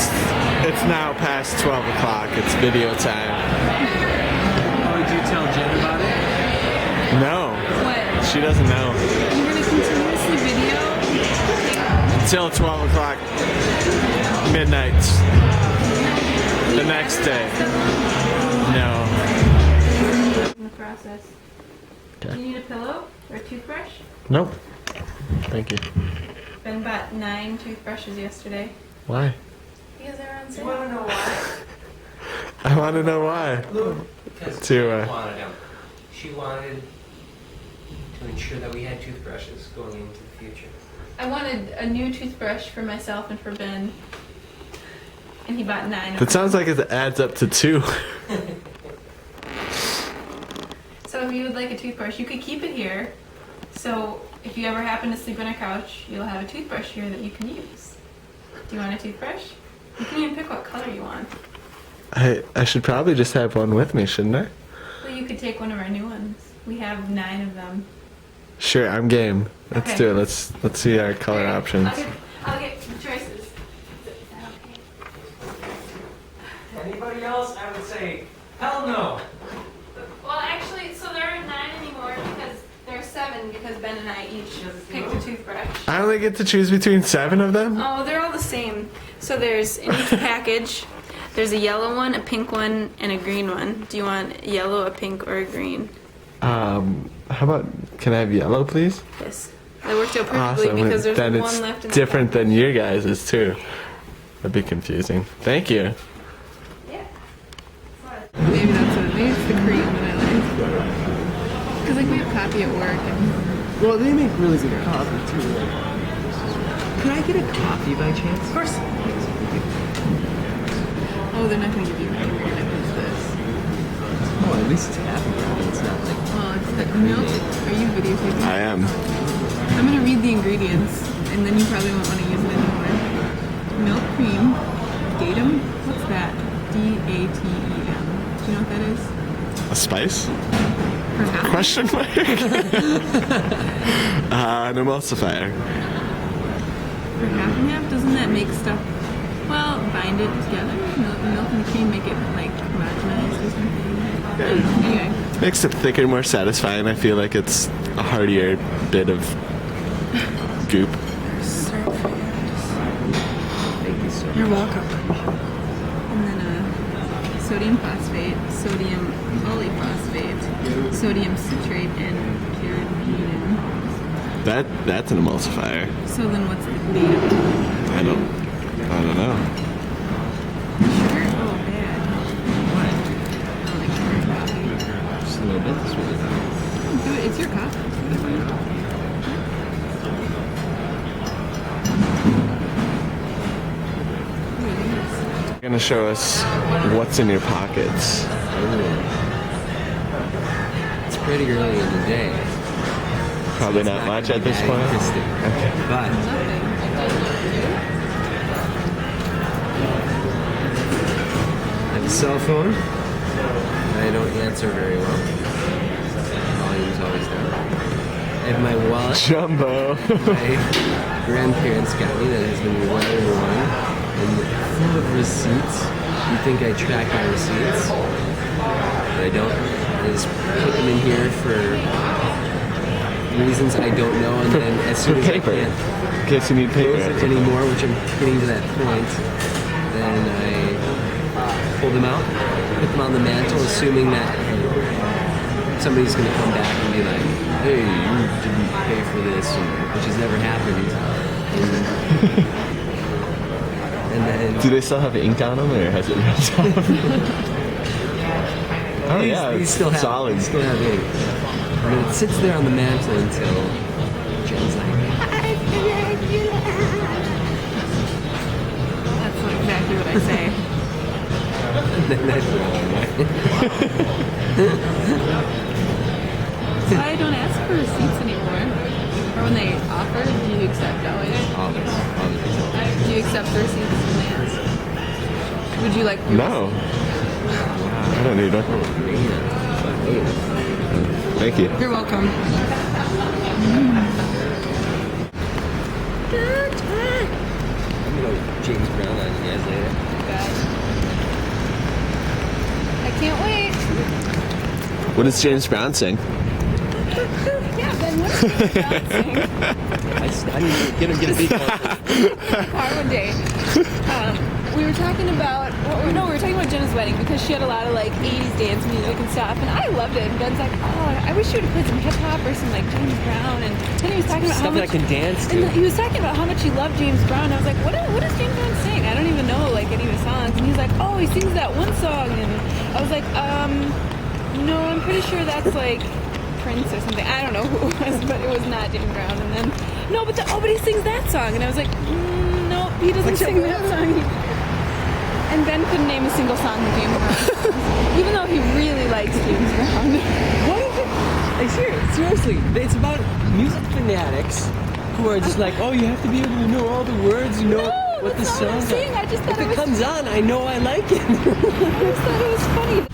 It's now past 12 o'clock. It's video time. Oh, did you tell Jen about it? No. What? She doesn't know. You're gonna continuously video? Until 12 o'clock midnight. The next day. No. In the process. Okay. Do you need a pillow or a toothbrush? Nope. Thank you. Ben bought 9 toothbrushes yesterday. Why? Because they were on sale. You want to know why? I want to know why. Because To, Jen wanted them. She wanted to ensure that we had toothbrushes going into the future. I wanted a new toothbrush for myself and for Ben. And he bought 9 of That them. sounds like it adds up to 2. So if you would like a toothbrush, you could keep it here. So if you ever happen to sleep on a couch, you'll have a toothbrush here that you can use. Do you want a toothbrush? You can even pick what color you want. I should probably just have one with me, shouldn't I? Well, you could take one of our new ones. We have 9 of them. Sure, I'm game. Let's Okay. do it. Let's see our color Here, options. I'll get choices. Is that okay? Anybody else? I would say, hell no. Well, actually, so there aren't 9 anymore because there are 7 because Ben and I each picked a toothbrush. I only get to choose between 7 of them? Oh, they're all the same. So there's in each package, there's a yellow one, a pink one, and a green one. Do you want a yellow, a pink, or a green? How about, can I have yellow, please? Yes. That worked out perfectly Awesome. because there's Then one it's left in the different than package. your guys's, too. That'd be confusing. Thank you. Yeah. Maybe that's what. Maybe it's the cream that I like. Because like we have coffee at work, and Well, they make really good coffee too. Could I get a coffee by chance? Of course. oh, they're not gonna give you a cream. You're gonna use this. Oh, at least it's happy. It's not like. Well, it's like milk. Are you videotaping? I am. I'm gonna read the ingredients, and then you probably won't want to use it anymore. Milk cream, datum. What's that? DATEM. Do you know what that is? A spice? For half. Question mark? An emulsifier. For half and half. Doesn't that make stuff? Well, bind it together. Milk and cream make it like homogenized or something. Anyway. Makes it thicker, more satisfying. I feel like it's a heartier bit of goop. Thank you so much. You're welcome. And then sodium phosphate, sodium polyphosphate, sodium citrate, and pyridine. That's an emulsifier. So then what's the datum? I don't know. Sugar? Oh, bad. I don't like sugar in coffee. Just a little bit. This way. Do it. It's your coffee. You're gonna show us what's in your pockets. It's pretty early in the day. Probably It's not much gonna at be this that point. interesting. But Nothing. I have a cell phone. I don't answer very well. Volume's always down. I have my wallet. Jumbo. My grandparents got me that has been weather-worn and full of receipts. You think I track my receipts, but I don't. I just put them in here for reasons I don't know, and then as soon as paper. I can't In case you need close it paper. anymore, which I'm getting to that point, then I pull them out, put them on the mantle, assuming that somebody's going to come back and be like, hey, you didn't pay for this, which has never happened. And then Do they still have ink on them, or has it ripped off? Oh yeah, these it's still have solid. These still have ink. And it sits there on the mantle until Jen's like, That's not exactly what I say. and then I throw it away. So I don't ask for receipts anymore. Or when they offer, do you accept always? Always. Do you accept the receipts when they ask? Would you like your No. I don't need one. Thank you. You're welcome. I'm gonna James Brown on you guys later. God. I can't wait. What does James Brown sing? Yeah, Ben, what is James Brown sing? I need to get a beat on Car one day. We were talking about, we were talking about Jenna's wedding because she had a lot of like 80s dance music and stuff, and I loved it. And Ben's like, oh, I wish you would have played some hip hop or some like James Brown. And then he was talking about stuff how much that I can dance to. And he was talking about how much he loved James Brown. I was like, what does James Brown sing? I don't even know like any of his songs. And he's like, oh, he sings that one song. And I was like, no, I'm pretty sure that's like Prince or something. I don't know who it was, but it was not James Brown. And then, no, but he sings that song. And I was like, no, he doesn't sing that song. And Ben couldn't name a single song that James Brown sings, even though he really likes James Brown. What is it? Like, seriously, it's about music fanatics who are just like, oh, you have to be able to know all the words, you know what the that's not what I'm songs saying. are. I just thought If it comes on, I know I like it. I just thought it was funny.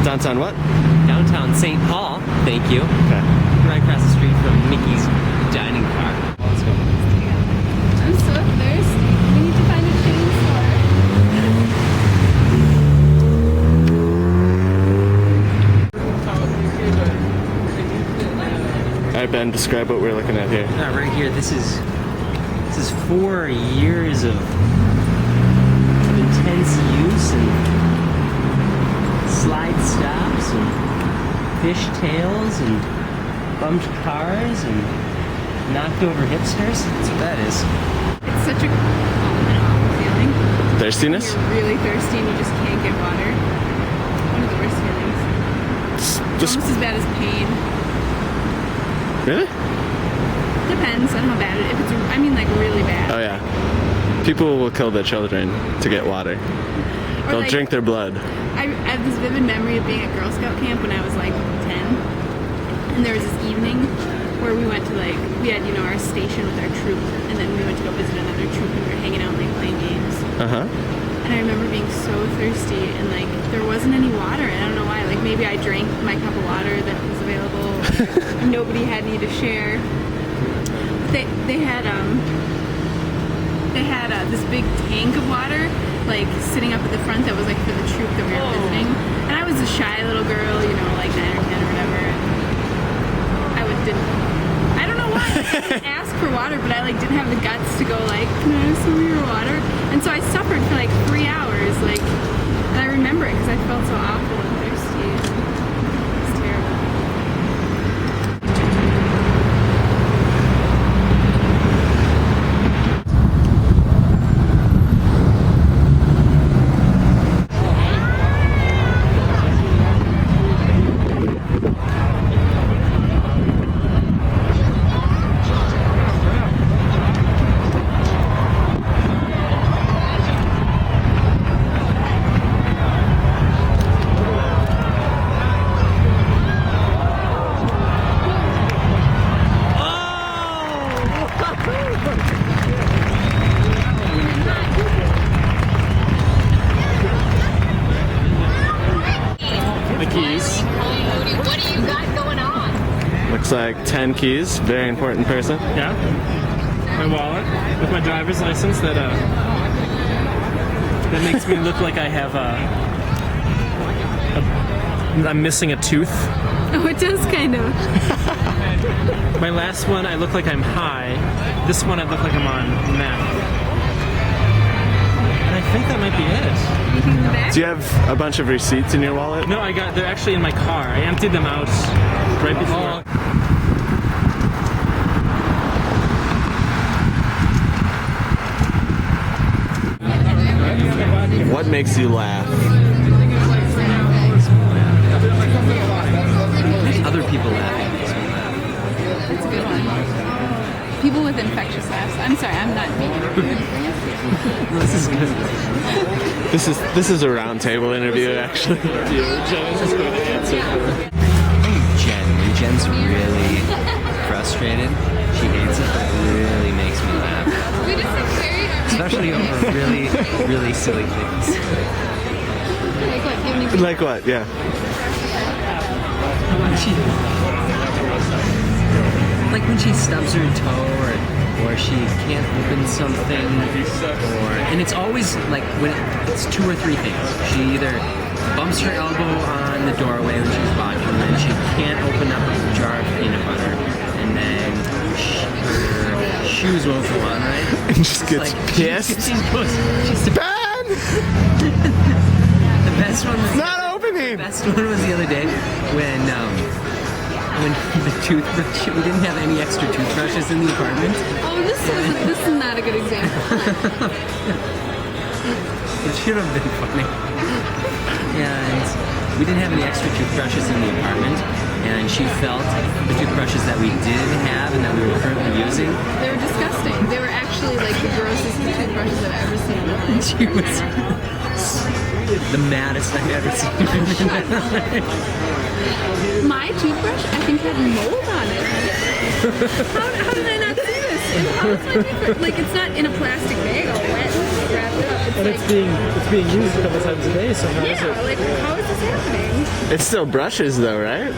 Downtown what? Downtown St. Paul, thank you. Okay. Right across the street from Mickey's dining car. Let's go. I'm so thirsty. We need to find a chainsaw. All right, Ben, describe what we're looking at here. Right here, this is 4 years of intense use and slide stops and fish tails and bumped cars and knocked over hipsters. That's what that is. It's such a awful feeling. Thirstiness? You're really thirsty and you just can't get water. One of the worst feelings. Just Almost as bad as pain. really? Depends on how bad it is. If it's, I mean, like really bad. Oh yeah. People will kill their children to get water. Or They'll like, drink their blood. I have this vivid memory of being at Girl Scout camp when I was like 10, and there was this evening where we went to we had our station with our troop, and then we went to go visit another troop, and we were hanging out and playing games. And I remember being so thirsty, and there wasn't any water. I don't know why. Maybe I drank my cup of water that was available. Nobody had any to share. But they had this big tank of water sitting up at the front that was for the troop that we were visiting. And I was a shy little girl, 9 or 10 or whatever. And I don't know why. I didn't ask for water, but I didn't have the guts to go can I have some of your water? And so I suffered for 3 hours, and I remember it because I felt so awful and thirsty. It's terrible. Looks like 10 keys. Very important person. Yeah. My wallet with my driver's license that makes me look like I have I'm missing a tooth. Oh, it does kind of. My last one, I look like I'm high. This one, I look like I'm on meth. And I think that might be it. Anything in the back? Do you have a bunch of receipts in your wallet? No, they're actually in my car. I emptied them out right before. What makes you laugh? Other people laughing makes me laugh. That's a good one. People with infectious laughs. I'm sorry, I'm not me. This is good. This is a round table interview, actually. When Jen's really frustrated, she hates it, but it really makes me laugh. Especially over really, really silly things. Like what? Yeah. Like when she stubs her toe, or she can't open something, and it's always like when it's 2 or 3 things. She either bumps her elbow on the doorway when she's walking, and then she can't open up a jar of peanut butter, and then her shoes won't go on right. And just gets pissed. She's Ben! The best one was Not opening! the best one was the other day when the toothbrush, we didn't have any extra toothbrushes in the apartment. Oh, this is not a good example. It should have been funny. And we didn't have any extra toothbrushes in the apartment, and she felt the toothbrushes that we did have and that we were currently using. They were disgusting. They were actually like the grossest toothbrushes I've ever seen in my life. She was the maddest I've ever seen her in my life. My toothbrush, I think, had mold on it. How did I not see this? How is my toothbrush? Like, it's not in a plastic bag all wet and wrapped up. It's And like, it's being used a couple times a day, so how is yeah, it? like, how is this happening? It's still brushes though, right?